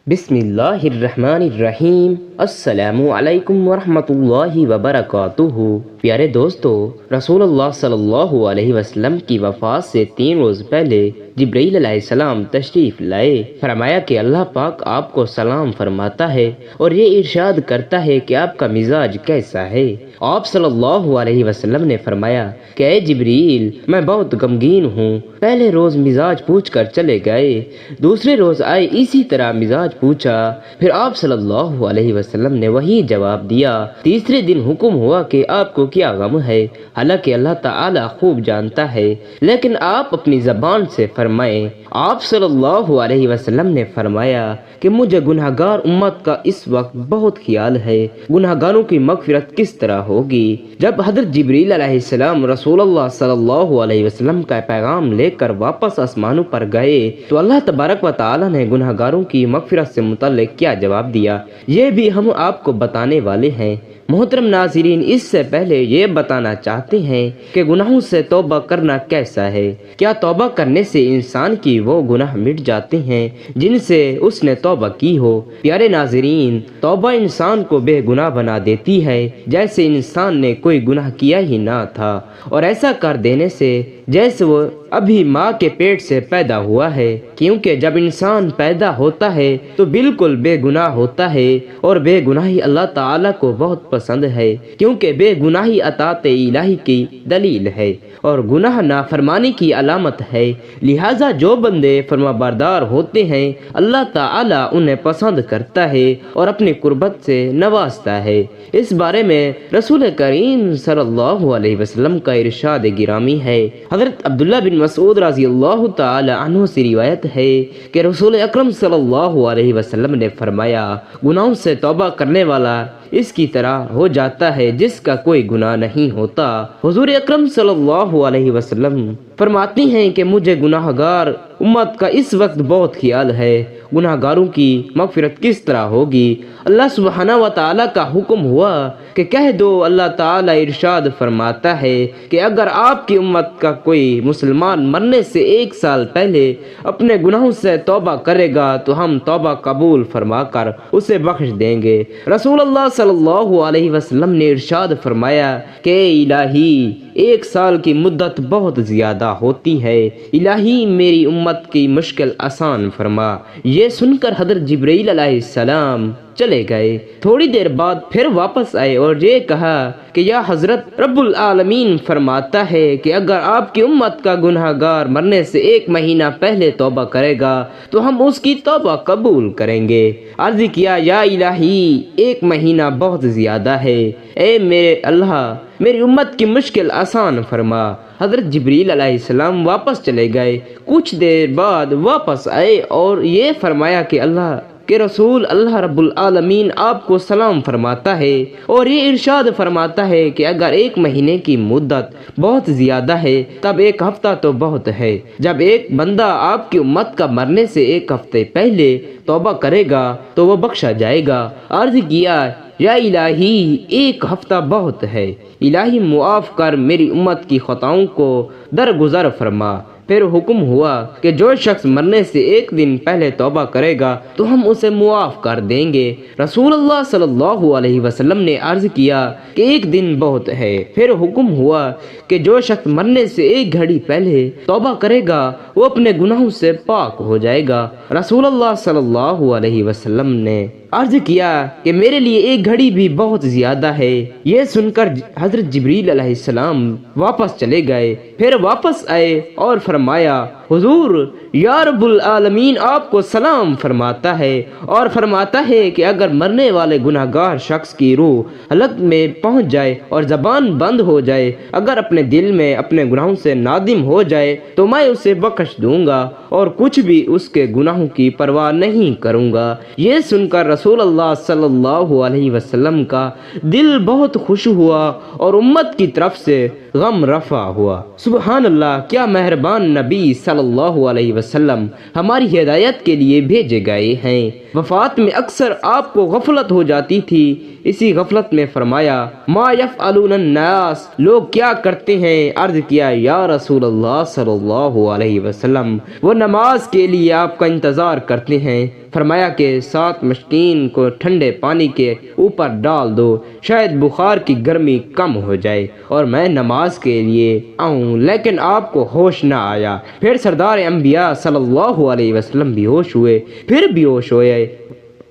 بسم اللہ الرحمن الرحیم۔ السلام علیکم ورحمۃ اللہ وبرکاتہ۔ پیارے دوستو، رسول اللہ صلی اللہ علیہ وسلم کی وفات سے 3 روز پہلے جبرائیل علیہ السلام تشریف لائے۔ فرمایا کہ اللہ پاک آپ کو سلام فرماتا ہے اور یہ ارشاد کرتا ہے کہ آپ کا مزاج کیسا ہے۔ آپ صلی اللہ علیہ وسلم نے فرمایا کہ اے جبرائیل، میں بہت غمگین ہوں۔ پہلے روز مزاج پوچھ کر چلے گئے، دوسرے روز آئے اسی طرح مزاج پوچھا، پھر آپ صلی اللہ علیہ وسلم نے وہی جواب دیا۔ تیسرے دن حکم ہوا کہ آپ کو کیا غم ہے، حالانکہ اللہ تعالی خوب جانتا ہے، لیکن آپ اپنی زبان سے فرمائیں۔ آپ صلی اللہ علیہ وسلم نے فرمایا کہ مجھے گنہگار امت کا اس وقت بہت خیال ہے، گنہگاروں کی مغفرت کس طرح ہوگی۔ جب حضرت جبرائیل علیہ السلام رسول اللہ صلی اللہ علیہ وسلم کا پیغام لے کر واپس آسمانوں پر گئے تو اللہ تبارک و تعالی نے گنہگاروں کی مغفرت سے متعلق کیا جواب دیا، یہ بھی ہم آپ کو بتانے والے ہیں۔ محترم ناظرین، اس سے پہلے یہ بتانا چاہتے ہیں کہ گناہوں سے توبہ کرنا کیسا ہے۔ کیا توبہ کرنے سے انسان کی وہ گناہ مٹ جاتے ہیں جن سے اس نے توبہ کی ہو؟ پیارے ناظرین، توبہ انسان کو بے گناہ بنا دیتی ہے، جیسے انسان نے کوئی گناہ کیا ہی نہ تھا، اور ایسا کر دینے سے جیسے وہ ابھی ماں کے پیٹ سے پیدا ہوا ہے، کیونکہ جب انسان پیدا ہوتا ہے تو بالکل بے گناہ ہوتا ہے، اور بے گناہی اللہ تعالیٰ کو بہت پسند ہے، کیونکہ بے گناہی اطاعت الہی کی دلیل ہے اور گناہ نافرمانی کی علامت ہے۔ لہٰذا جو بندے فرما بردار ہوتے ہیں اللہ تعالیٰ انہیں پسند کرتا ہے اور اپنی قربت سے نوازتا ہے۔ اس بارے میں رسول کریم صلی اللہ علیہ وسلم کا ارشاد گرامی ہے۔ حضرت عبداللہ بن مسعود رضی اللہ تعالی عنہ سے روایت ہے کہ رسول اکرم صلی اللہ علیہ وسلم نے فرمایا، گناہوں سے توبہ کرنے والا اس کی طرح ہو جاتا ہے جس کا کوئی گناہ نہیں ہوتا۔ حضور اکرم صلی اللہ علیہ وسلم فرماتی ہیں کہ مجھے گناہ گار امت کا اس وقت بہت خیال ہے، گناہ گاروں کی مغفرت کس طرح ہوگی۔ اللہ سبحانہ و تعالیٰ کا حکم ہوا کہ کہہ دو، اللہ تعالیٰ ارشاد فرماتا ہے کہ اگر آپ کی امت کا کوئی مسلمان مرنے سے 1 سال پہلے اپنے گناہوں سے توبہ کرے گا تو ہم توبہ قبول فرما کر اسے بخش دیں گے۔ رسول اللہ صلی اللہ علیہ وسلم نے ارشاد فرمایا کہ اے الہی، 1 سال کی مدت بہت زیادہ ہوتی ہے، الہی میری امت کی مشکل آسان فرما۔ یہ سن کر حضرت جبرائیل علیہ السلام چلے گئے، تھوڑی دیر بعد پھر واپس آئے اور یہ کہا کہ یا حضرت، رب العالمین فرماتا ہے کہ اگر آپ کی امت کا گناہ گار مرنے سے 1 مہینہ پہلے توبہ کرے گا تو ہم اس کی توبہ قبول کریں گے۔ عرض کیا، یا الہی، 1 مہینہ بہت زیادہ ہے، اے میرے اللہ، میری امت کی مشکل آسان فرما۔ حضرت جبرائیل علیہ السلام واپس چلے گئے، کچھ دیر بعد واپس آئے اور یہ فرمایا کہ اللہ کہ رسول اللہ رب العالمین آپ کو سلام فرماتا ہے اور یہ ارشاد فرماتا ہے کہ اگر 1 مہینے کی مدت بہت زیادہ ہے تب 1 ہفتہ تو بہت ہے۔ جب ایک بندہ آپ کی امت کا مرنے سے 1 ہفتے پہلے توبہ کرے گا تو وہ بخشا جائے گا۔ عرض کیا، یا الہی، 1 ہفتہ بہت ہے، الہی معاف کر میری امت کی خطاؤں کو درگزر فرما۔ پھر حکم ہوا کہ جو شخص مرنے سے 1 دن پہلے توبہ کرے گا تو ہم اسے معاف کر دیں گے۔ رسول اللہ صلی اللہ علیہ وسلم نے عرض کیا کہ 1 دن بہت ہے۔ پھر حکم ہوا کہ جو شخص مرنے سے 1 گھڑی پہلے توبہ کرے گا وہ اپنے گناہوں سے پاک ہو جائے گا۔ رسول اللہ صلی اللہ علیہ وسلم نے عرض کیا کہ میرے لیے 1 گھڑی بھی بہت زیادہ ہے۔ یہ سن کر حضرت جبرائیل علیہ السلام واپس چلے گئے، پھر واپس آئے اور فرمایا، حضور، یا رب العالمین آپ کو سلام فرماتا ہے اور فرماتا ہے کہ اگر مرنے والے گناہ گار شخص کی روح حلق میں پہنچ جائے اور زبان بند ہو جائے، اگر اپنے دل میں اپنے گناہوں سے نادم ہو جائے تو میں اسے بخش دوں گا اور کچھ بھی اس کے گناہوں کی پرواہ نہیں کروں گا۔ یہ سن کر رسول اللہ صلی اللہ علیہ وسلم کا دل بہت خوش ہوا اور امت کی طرف سے غم رفع ہوا۔ سبحان اللہ، کیا مہربان نبی صلی اللہ علیہ وسلم ہماری ہدایت کے لیے بھیجے گئے ہیں۔ وفات میں اکثر آپ کو غفلت ہو جاتی تھی، اسی غفلت میں فرمایا، ما یفعلون الناس، لوگ کیا کرتے ہیں؟ عرض کیا، یا رسول اللہ صلی اللہ علیہ وسلم، وہ نماز کے لیے آپ کا انتظار کرتے ہیں، فرمایا کہ 7 مسکین کو ٹھنڈے پانی کے اوپر ڈال دو، شاید بخار کی گرمی کم ہو جائے اور میں نماز کے لیے آؤں، لیکن آپ کو ہوش نہ آیا۔ پھر سردار انبیاء صلی اللہ علیہ وسلم بیہوش ہوئے، پھر بیہوش ہوئے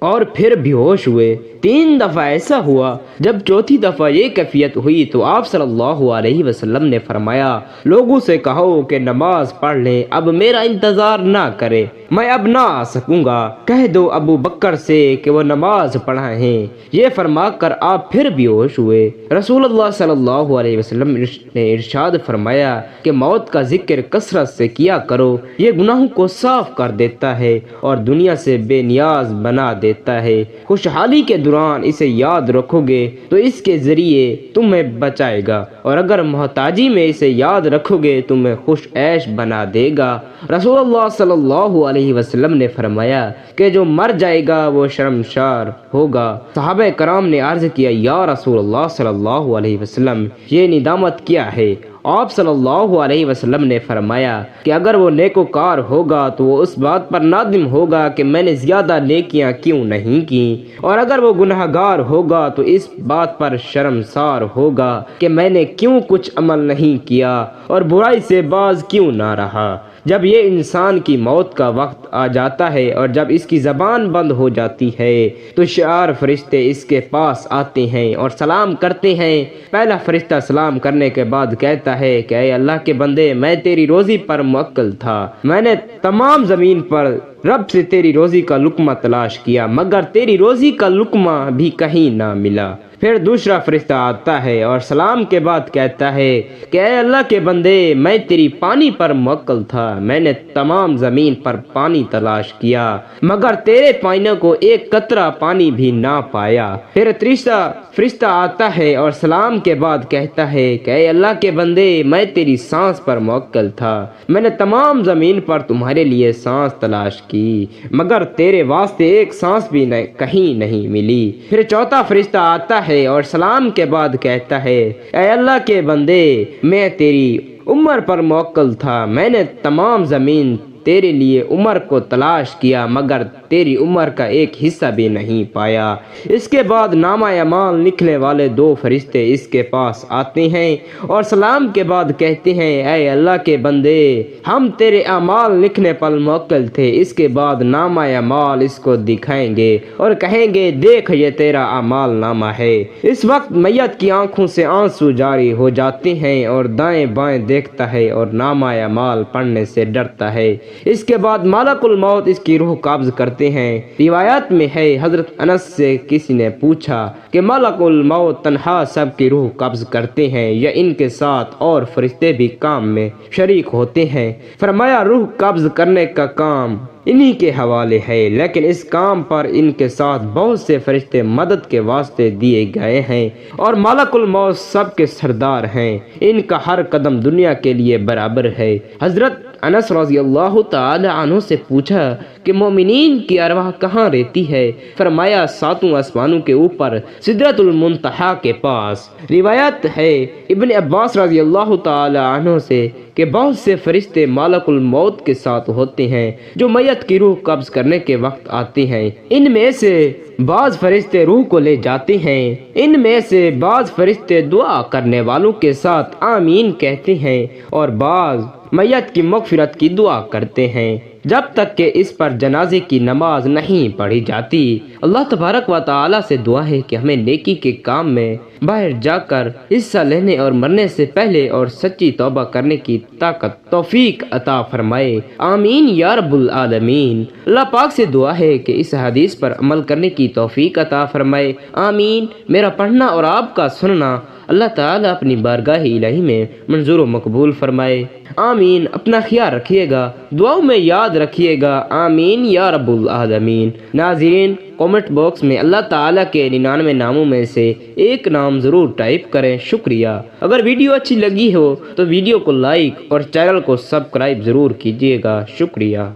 اور پھر بیہوش ہوئے۔ 3 دفعہ ایسا ہوا۔ جب چوتھی دفعہ یہ کیفیت ہوئی تو آپ صلی اللہ علیہ وسلم نے فرمایا، لوگوں سے کہو کہ نماز پڑھ لیں، اب میرا انتظار نہ کرے، میں اب نہ آ سکوں گا، کہہ دو ابو بکر سے کہ وہ نماز پڑھائیں۔ یہ فرما کر آپ پھر بیہوش ہوئے۔ رسول اللہ صلی اللہ علیہ وسلم نے ارشاد فرمایا کہ موت کا ذکر کثرت سے کیا کرو، یہ گناہوں کو صاف کر دیتا ہے اور دنیا سے بے نیاز بنا دیتا ہے۔ خوشحالی کے دوران اسے یاد رکھو گے تو اس کے ذریعے تمہیں بچائے گا، اور اگر محتاجی میں اسے یاد رکھو گے تمہیں خوش عیش بنا دے گا۔ رسول اللہ صلی اللہ علیہ وسلم نے فرمایا کہ جو مر جائے گا وہ شرمسار ہوگا۔ صحابہ کرام نے عرض کیا، یا رسول اللہ صلی اللہ علیہ وسلم، یہ ندامت کیا ہے؟ آپ صلی اللہ علیہ وسلم نے فرمایا کہ اگر وہ نیکوکار ہوگا تو وہ اس بات پر نادم ہوگا کہ میں نے زیادہ نیکیاں کیوں نہیں کی، اور اگر وہ گنہگار ہوگا تو اس بات پر شرمسار ہوگا کہ میں نے کیوں کچھ عمل نہیں کیا اور برائی سے باز کیوں نہ رہا۔ جب یہ انسان کی موت کا وقت آ جاتا ہے اور جب اس کی زبان بند ہو جاتی ہے تو شعار فرشتے اس کے پاس آتے ہیں اور سلام کرتے ہیں۔ پہلا فرشتہ سلام کرنے کے بعد کہتا ہے کہ اے اللہ کے بندے، میں تیری روزی پر موکل تھا، میں نے تمام زمین پر رب سے تیری روزی کا لقمہ تلاش کیا مگر تیری روزی کا لقمہ بھی کہیں نہ ملا۔ پھر دوسرا فرشتہ آتا ہے اور سلام کے بعد کہتا ہے کہ اے اللہ کے بندے، میں تیری پانی پر موکل تھا، میں نے تمام زمین پر پانی تلاش کیا مگر تیرے پائیوں کو ایک قطرہ پانی بھی نہ پایا۔ پھر تیسرا فرشتہ آتا ہے اور سلام کے بعد کہتا ہے کہ اے اللہ کے بندے، میں تیری سانس پر موکل تھا، میں نے تمام زمین پر تمہارے لیے سانس تلاش کی مگر تیرے واسطے ایک سانس بھی کہیں نہیں ملی۔ پھر چوتھا فرشتہ آتا ہے اور سلام کے بعد کہتا ہے اے اللہ کے بندے، میں تیری عمر پر موکل تھا، میں نے تمام زمین تیرے لیے عمر کو تلاش کیا مگر تیری عمر کا ایک حصہ بھی نہیں پایا۔ اس کے بعد نامہ اعمال لکھنے والے 2 فرشتے اس کے پاس آتے ہیں اور سلام کے بعد کہتے ہیں اے اللہ کے بندے، ہم تیرے اعمال لکھنے پر موکل تھے۔ اس کے بعد نامہ اعمال اس کو دکھائیں گے اور کہیں گے دیکھ یہ تیرا اعمال نامہ ہے۔ اس وقت میت کی آنکھوں سے آنسو جاری ہو جاتے ہیں اور دائیں بائیں دیکھتا ہے اور نامہ اعمال پڑھنے سے ڈرتا ہے۔ اس کے بعد ملک الموت اس کی روح قبض کرتے ہیں۔ روایات میں ہے حضرت انس سے کسی نے پوچھا کہ ملک الموت تنہا سب کی روح قبض کرتے ہیں یا ان کے ساتھ اور فرشتے بھی کام میں شریک ہوتے ہیں؟ فرمایا روح قبض کرنے کا کام انہی کے حوالے ہے، لیکن اس کام پر ان کے ساتھ بہت سے فرشتے مدد کے واسطے دیے گئے ہیں اور ملک الموت سب کے سردار ہیں، ان کا ہر قدم دنیا کے لیے برابر ہے۔ حضرت انس رضی اللہ تعالی عنہ سے پوچھا کہ مومنین کی ارواح کہاں رہتی ہے؟ فرمایا 7 آسمانوں کے اوپر سدرۃ المنتہا کے پاس۔ روایت ہے ابن عباس رضی اللہ تعالی عنہ سے کہ بہت سے فرشتے ملک الموت کے ساتھ ہوتے ہیں جو میت کی روح قبض کرنے کے وقت آتے ہیں۔ ان میں سے بعض فرشتے روح کو لے جاتے ہیں، ان میں سے بعض فرشتے دعا کرنے والوں کے ساتھ آمین کہتے ہیں اور بعض میت کی مغفرت کی دعا کرتے ہیں جب تک کہ اس پر جنازے کی نماز نہیں پڑھی جاتی۔ اللہ تبارک و تعالی سے دعا ہے کہ ہمیں نیکی کے کام میں باہر جا کر حصہ لینے اور مرنے سے پہلے اور سچی توبہ کرنے کی طاقت توفیق عطا فرمائے، آمین یا رب العالمین۔ اللہ پاک سے دعا ہے کہ اس حدیث پر عمل کرنے کی توفیق عطا فرمائے، آمین۔ میرا پڑھنا اور آپ کا سننا اللہ تعالیٰ اپنی بارگاہ الہی میں منظور و مقبول فرمائے، آمین۔ اپنا خیال رکھیے گا، دعاؤں میں یاد رکھیے گا، آمین یا رب العالمین۔ ناظرین، کومنٹ باکس میں اللہ تعالیٰ کے 99 ناموں میں سے ایک نام ضرور ٹائپ کریں، شکریہ۔ اگر ویڈیو اچھی لگی ہو تو ویڈیو کو لائک اور چینل کو سبسکرائب ضرور کیجیے گا، شکریہ۔